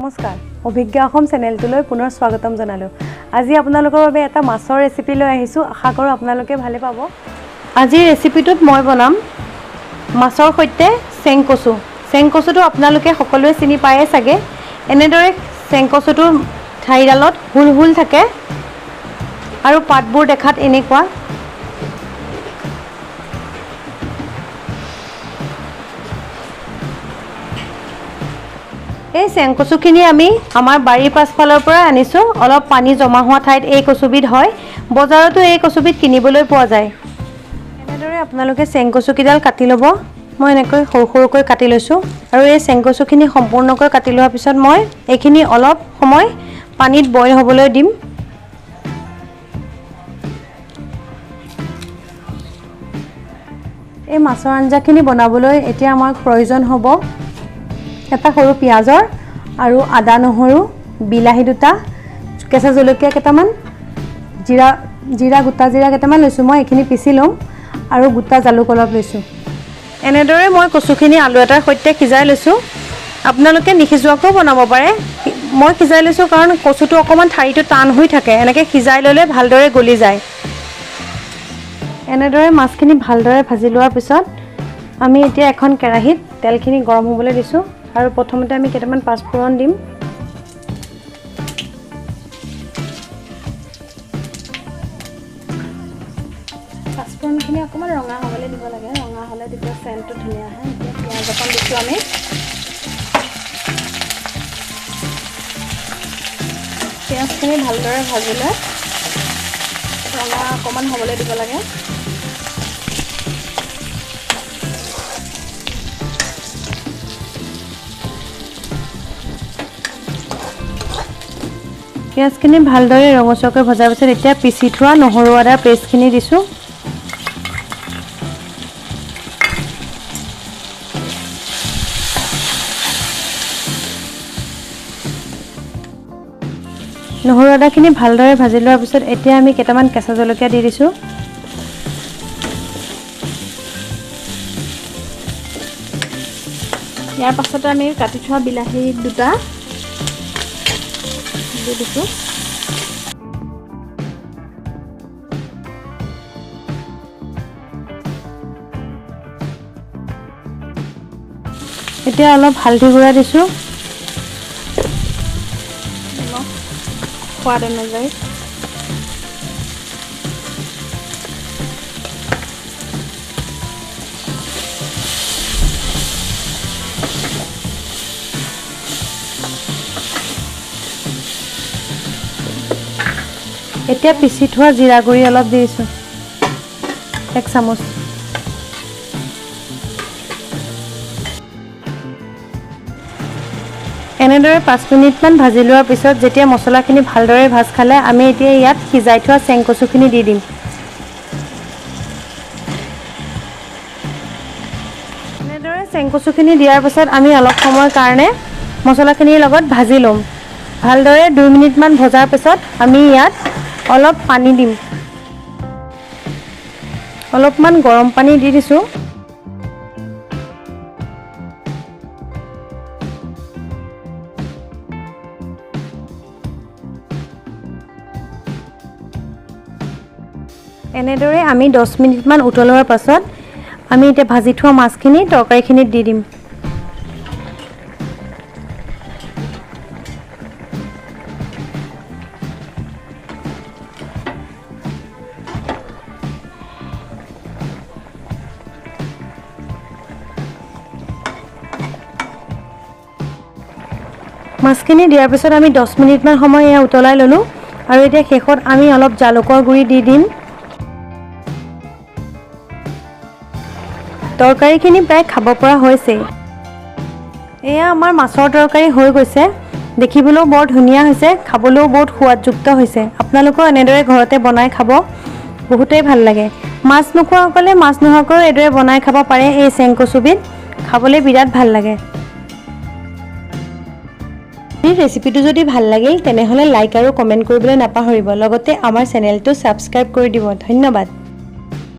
নমস্কাৰ অভিজ্ঞা অসম চেনেলটোলৈ পুনৰ স্বাগতম জনালোঁ। আজি আপোনালোকৰ বাবে এটা মাছৰ ৰেচিপি লৈ আহিছোঁ। আশা কৰোঁ আপোনালোকে ভালে পাব। আজিৰ ৰেচিপিটোত মই বনাম মাছৰ সৈতে চেংকচু। চেংকচুটো আপোনালোকে সকলোৱে চিনি পায়ে চাগে। এনেদৰে চেংকচুটোৰ ঠাৰিডালত হুল হুল থাকে আৰু পাতবোৰ দেখাত এনেকুৱা। এই চেংকচুখিনি আমি আমাৰ বাৰীৰ পাছফালৰ পৰা আনিছোঁ। অলপ পানী জমা হোৱা ঠাইত এই কচুবিধ হয়। বজাৰতো এই কচুবিধ কিনিবলৈ পোৱা যায়। এনেদৰে আপোনালোকে চেংকচুকেইডাল কাটি ল'ব। মই এনেকৈ সৰু সৰুকৈ কাটি লৈছোঁ আৰু এই চেংকচুখিনি সম্পূৰ্ণকৈ কাটি লোৱাৰ পিছত মই এইখিনি অলপ সময় পানীত বইল হ'বলৈ দিম। এই মাছৰ আঞ্জাখিনি বনাবলৈ এতিয়া আমাক প্ৰয়োজন হ'ব এটা সৰু পিঁয়াজৰ আৰু আদা নহৰু, বিলাহী দুটা, কেঁচা জলকীয়া কেইটামান, গোটা জিৰা কেইটামান লৈছোঁ। মই এইখিনি পিচি ল'ম আৰু গোটা জালুক অলপ লৈছোঁ। এনেদৰে মই কচুখিনি আলু এটাৰ সৈতে সিজাই লৈছোঁ। আপোনালোকে নিসিজোৱাকৈও বনাব পাৰে। মই সিজাই লৈছোঁ কাৰণ কচুটো অকণমান ঠাৰিটো টান হৈ থাকে। এনেকৈ সিজাই ল'লে ভালদৰে গলি যায়। এনেদৰে মাছখিনি ভালদৰে ভাজি লোৱাৰ পিছত আমি এতিয়া এখন কেৰাহীত তেলখিনি গৰম হ'বলৈ দিছোঁ আৰু প্ৰথমতে আমি কেইটামান পাঁচফোৰণ দিম। পাঁচফোৰণখিনি অকণমান ৰঙা হ'বলৈ দিব লাগে। ৰঙা হ'লে তেতিয়া চেণ্টটো ধুনীয়া আহে। এতিয়া পিঁয়াজ অকণ দিছোঁ আমি। পিঁয়াজখিনি ভালদৰে ভাজিলে ৰঙা অকণমান হ'বলৈ দিব লাগে। পিঁয়াজখিনি ভালদৰে ৰঙচুৱাকৈ ভজাৰ পিছত এতিয়া পিচি থোৱা নহৰু আদাৰ পেষ্টখিনি দিছোঁ। নহৰু আদাখিনি ভালদৰে ভাজি লোৱাৰ পিছত এতিয়া আমি কেইটামান কেঁচা জলকীয়া দি দিছোঁ। ইয়াৰ পাছতে আমি কাটি থোৱা বিলাহী দুটা দি দিছোঁ। এতিয়া অলপ হালধি গুড়া দিছোঁ সোৱাদ অনুযায়ী। এতিয়া পিচি থোৱা জিৰা গুড়ি অলপ দি দিছোঁ, 1 চামুচ। এনেদৰে 5 মিনিটমান ভাজি লোৱাৰ পিছত যেতিয়া মছলাখিনি ভালদৰে ভাজ খালে আমি এতিয়া ইয়াত সিজাই থোৱা চেংকচুখিনি দি দিম। এনেদৰে চেংকচুখিনি দিয়াৰ পিছত আমি অলপ সময়ৰ কাৰণে মছলাখিনিৰ লগত ভাজি ল'ম। ভালদৰে 2 মিনিটমান ভজাৰ পিছত আমি ইয়াত অলপ পানী দিম। অলপমান গৰম পানী দি দিছোঁ। এনেদৰে আমি 10 মিনিটমান উতলোৱাৰ পাছত আমি এতিয়া ভাজি থোৱা মাছখিনি তৰকাৰীখিনিত দি দিম। মাছখিনি দিয়াৰ পিছত আমি 10 মিনিটমান সময় এয়া উতলাই ল'লোঁ আৰু এতিয়া শেষত আমি অলপ জালুকৰ গুড়ি দি দিম। তৰকাৰীখিনি প্ৰায় খাব পৰা হৈছে। এয়া আমাৰ মাছৰ তৰকাৰী হৈ গৈছে। দেখিবলৈও বৰ ধুনীয়া হৈছে, খাবলৈও বহুত সোৱাদযুক্ত হৈছে। আপোনালোকেও এনেদৰে ঘৰতে বনাই খাব, বহুতেই ভাল লাগে। মাছ নোখোৱাসকলে মাছ নোহোৱাকৈও এইদৰে বনাই খাব পাৰে। এই চেংকচুবিধ খাবলৈ বিৰাট ভাল লাগে। এই ৰেচিপিটো যদি ভাল লাগিল তেনেহ'লে লাইক আৰু কমেণ্ট কৰিবলৈ নাপাহৰিব। লগতে আমাৰ চেনেলটো ছাবস্ক্ৰাইব কৰি দিব। ধন্যবাদ।